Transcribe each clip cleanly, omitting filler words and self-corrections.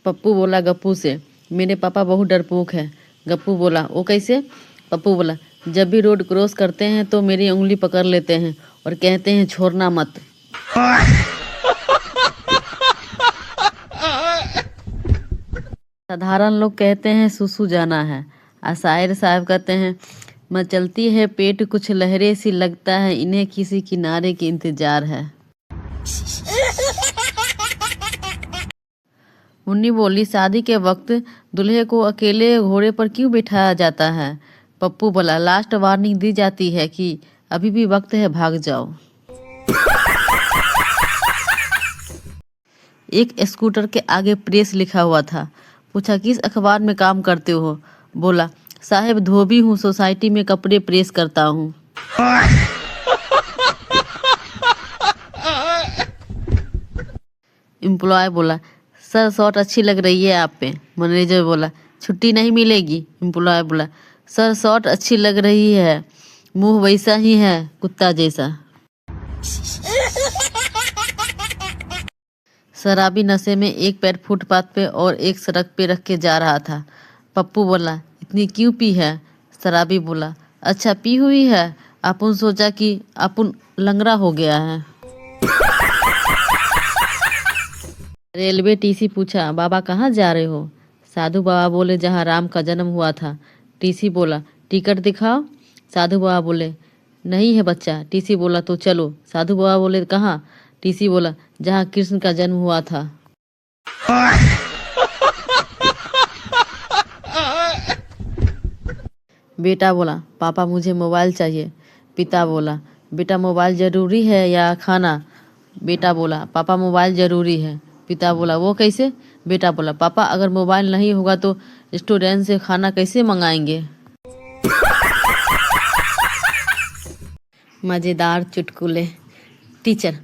पप्पू बोला गप्पू से, मेरे पापा बहुत डरपोक है। गप्पू बोला, वो कैसे? पप्पू बोला, जब भी रोड क्रॉस करते हैं तो मेरी उंगली पकड़ लेते हैं और कहते हैं छोड़ना मत। साधारण लोग कहते हैं सुसु जाना है, और शायर साहब कहते हैं मचलती है पेट कुछ लहरें सी, लगता है इन्हें किसी किनारे की इंतजार है। मुन्नी बोली, शादी के वक्त दूल्हे को अकेले घोड़े पर क्यों बिठाया जाता है? पप्पू बोला, लास्ट वार्निंग दी जाती है कि अभी भी वक्त है, भाग जाओ। एक स्कूटर के आगे प्रेस लिखा हुआ था। पूछा, किस अखबार में काम करते हो? बोला, साहब धोबी हूँ, सोसाइटी में कपड़े प्रेस करता हूँ। एम्प्लॉय बोला, सर शर्ट अच्छी लग रही है आप पे। मैनेजर बोला, छुट्टी नहीं मिलेगी। एम्प्लॉय बोला, सर शर्ट अच्छी लग रही है, मुंह वैसा ही है कुत्ता जैसा। शराबी नशे में एक पैर फुटपाथ पे और एक सड़क पे रख के जा रहा था। पप्पू बोला, इतनी क्यों पी है? शराबी बोला, अच्छा पी हुई है, अपुन सोचा कि अपुन लंगड़ा हो गया है। रेलवे टीसी पूछा, बाबा कहाँ जा रहे हो? साधु बाबा बोले, जहाँ राम का जन्म हुआ था। टीसी बोला, टिकट दिखाओ। साधु बाबा बोले, नहीं है बच्चा। टीसी बोला, तो चलो। साधु बाबा बोले, कहाँ? टीसी बोला, जहाँ कृष्ण का जन्म हुआ था। बेटा बोला, पापा मुझे मोबाइल चाहिए। पिता बोला, बेटा मोबाइल जरूरी है या खाना? बेटा बोला, पापा मोबाइल जरूरी है। पिता बोला, वो कैसे? बेटा बोला, पापा अगर मोबाइल नहीं होगा तो रेस्टोरेंट से खाना कैसे मंगाएंगे? मज़ेदार चुटकुले। टीचर,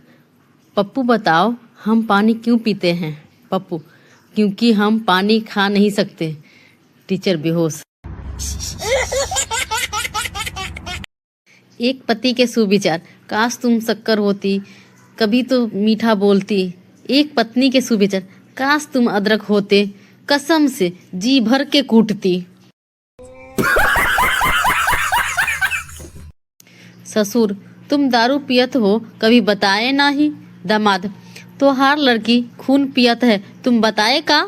पप्पू बताओ हम पानी क्यों पीते हैं? पप्पू, क्योंकि हम पानी खा नहीं सकते। टीचर बेहोश। एक पति के सुविचार, काश तुम शक्कर होती, कभी तो मीठा बोलती। एक पत्नी के सुविचार, काश तुम अदरक होते, कसम से जी भर के कूटती। ससुर, तुम दारू पियत हो, कभी बताए नाही। दामाद, तो हर लड़की खून पियत है, तुम बताए का?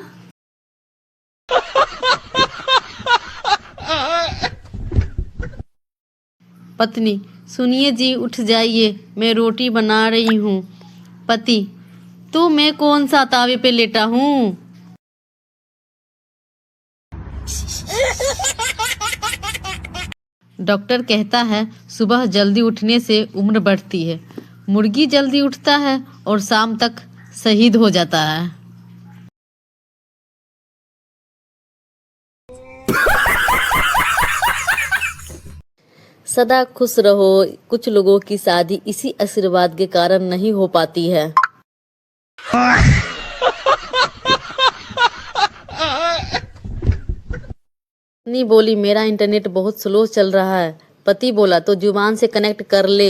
पत्नी, सुनिए जी उठ जाइए, मैं रोटी बना रही हूँ। पति, तो मैं कौन सा तावे पे लेटा हूँ? डॉक्टर कहता है सुबह जल्दी उठने से उम्र बढ़ती है। मुर्गी जल्दी उठता है और शाम तक शहीद हो जाता है। सदा खुश रहो। कुछ लोगों की शादी इसी आशीर्वाद के कारण नहीं हो पाती है। पत्नी बोली, मेरा इंटरनेट बहुत स्लो चल रहा है। पति बोला, तो जुबान से कनेक्ट कर ले।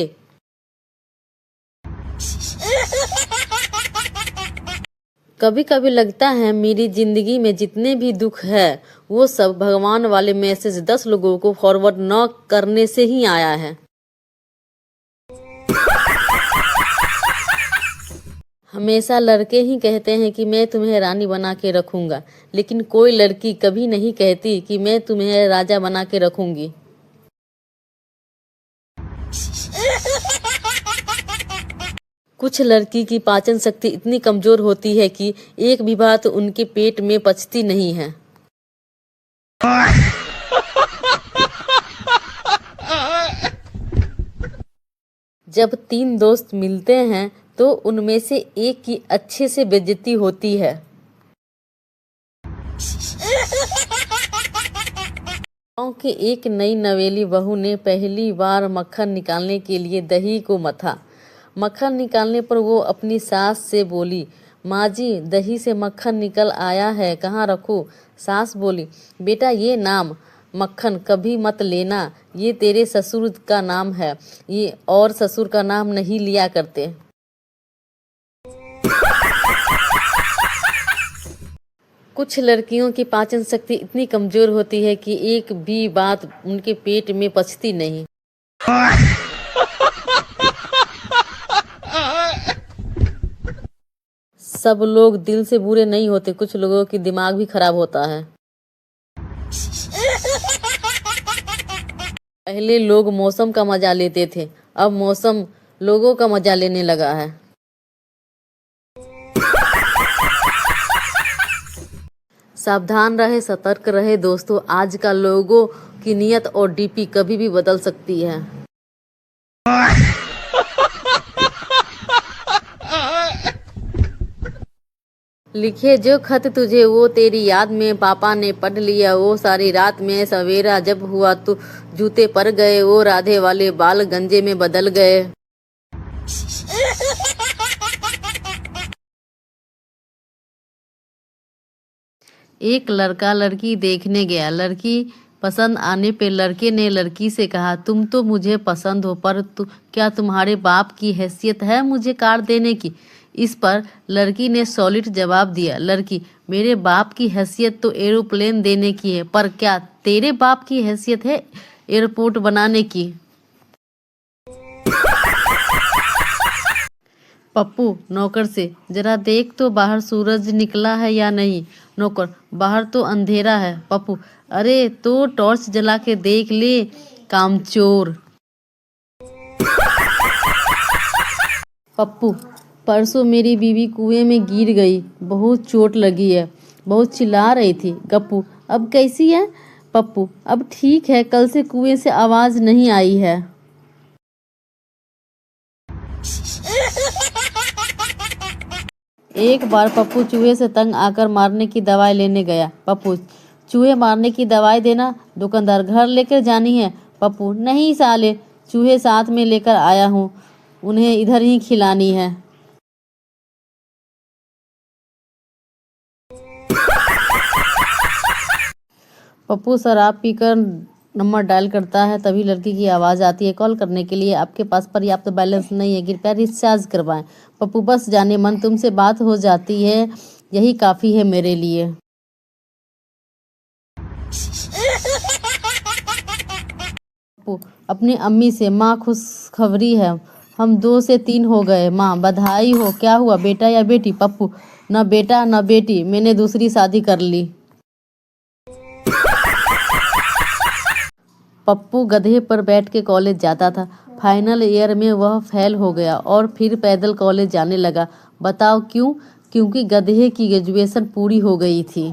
कभी कभी लगता है मेरी जिंदगी में जितने भी दुख है वो सब भगवान वाले मैसेज 10 लोगों को फॉरवर्ड न करने से ही आया है। हमेशा लड़के ही कहते हैं कि मैं तुम्हें रानी बना के रखूंगा, लेकिन कोई लड़की कभी नहीं कहती कि मैं तुम्हें राजा बना के रखूंगी। कुछ लड़की की पाचन शक्ति इतनी कमजोर होती है कि एक भी बात उनके पेट में पचती नहीं है। जब 3 दोस्त मिलते हैं तो उनमें से एक की अच्छे से बेइज्जती होती है। गांव के एक नई नवेली बहू ने पहली बार मक्खन निकालने के लिए दही को मथा। मक्खन निकालने पर वो अपनी सास से बोली, माँ जी दही से मक्खन निकल आया है, कहाँ रखूं? सास बोली, बेटा ये नाम मक्खन कभी मत लेना, ये तेरे ससुर का नाम है, ये और ससुर का नाम नहीं लिया करते। कुछ लड़कियों की पाचन शक्ति इतनी कमजोर होती है कि एक भी बात उनके पेट में पचती नहीं। सब लोग दिल से बुरे नहीं होते, कुछ लोगों की दिमाग भी खराब होता है। पहले लोग मौसम का मजा लेते थे, अब मौसम लोगों का मजा लेने लगा है। सावधान रहे, सतर्क रहे दोस्तों, आजकल लोगों की नीयत और डीपी कभी भी बदल सकती है। लिखे जो खत तुझे वो तेरी याद में, पापा ने पढ़ लिया वो सारी रात में, सवेरा जब हुआ तो जूते पर गए, वो राधे वाले बाल गंजे में बदल गए। एक लड़का लड़की देखने गया, लड़की पसंद आने पे लड़के ने लड़की से कहा, तुम तो मुझे पसंद हो, पर क्या तुम्हारे बाप की हैसियत है मुझे कार देने की? इस पर लड़की ने सॉलिड जवाब दिया, लड़की, मेरे बाप की हैसियत तो एरोप्लेन देने की है, पर क्या तेरे बाप की हैसियत है एयरपोर्ट बनाने की? पप्पू नौकर से, जरा देख तो बाहर सूरज निकला है या नहीं। नौकर, बाहर तो अंधेरा है। पप्पू, अरे तो टॉर्च जला के देख ले कामचोर। पप्पू, परसों मेरी बीवी कुएं में गिर गई, बहुत चोट लगी है, बहुत चिल्ला रही थी। गप्पू, अब कैसी है? पप्पू, अब ठीक है, कल से कुएं से आवाज नहीं आई है। एक बार पप्पू चूहे से तंग आकर मारने की दवाई लेने गया। पप्पू, चूहे मारने की दवाई देना, दुकानदार, घर लेकर जानी है। पप्पू, नहीं साले, चूहे साथ में लेकर आया हूँ, उन्हें इधर ही खिलानी है। पप्पू शराब पीकर नंबर डायल करता है, तभी लड़की की आवाज़ आती है, कॉल करने के लिए आपके पास पर्याप्त बैलेंस नहीं है, कृपया रिचार्ज करवाएं। पप्पू, बस जाने मन, तुमसे बात हो जाती है, यही काफ़ी है मेरे लिए। पप्पू अपनी अम्मी से, माँ खुशखबरी है, हम 2 से 3 हो गए, माँ बधाई हो। क्या हुआ, बेटा या बेटी? पप्पू, न बेटा न बेटी, मैंने दूसरी शादी कर ली। पप्पू गधे पर बैठ के कॉलेज जाता था, फाइनल ईयर में वह फेल हो गया और फिर पैदल कॉलेज जाने लगा। बताओ क्यों? क्योंकि गधे की ग्रेजुएशन पूरी हो गई थी।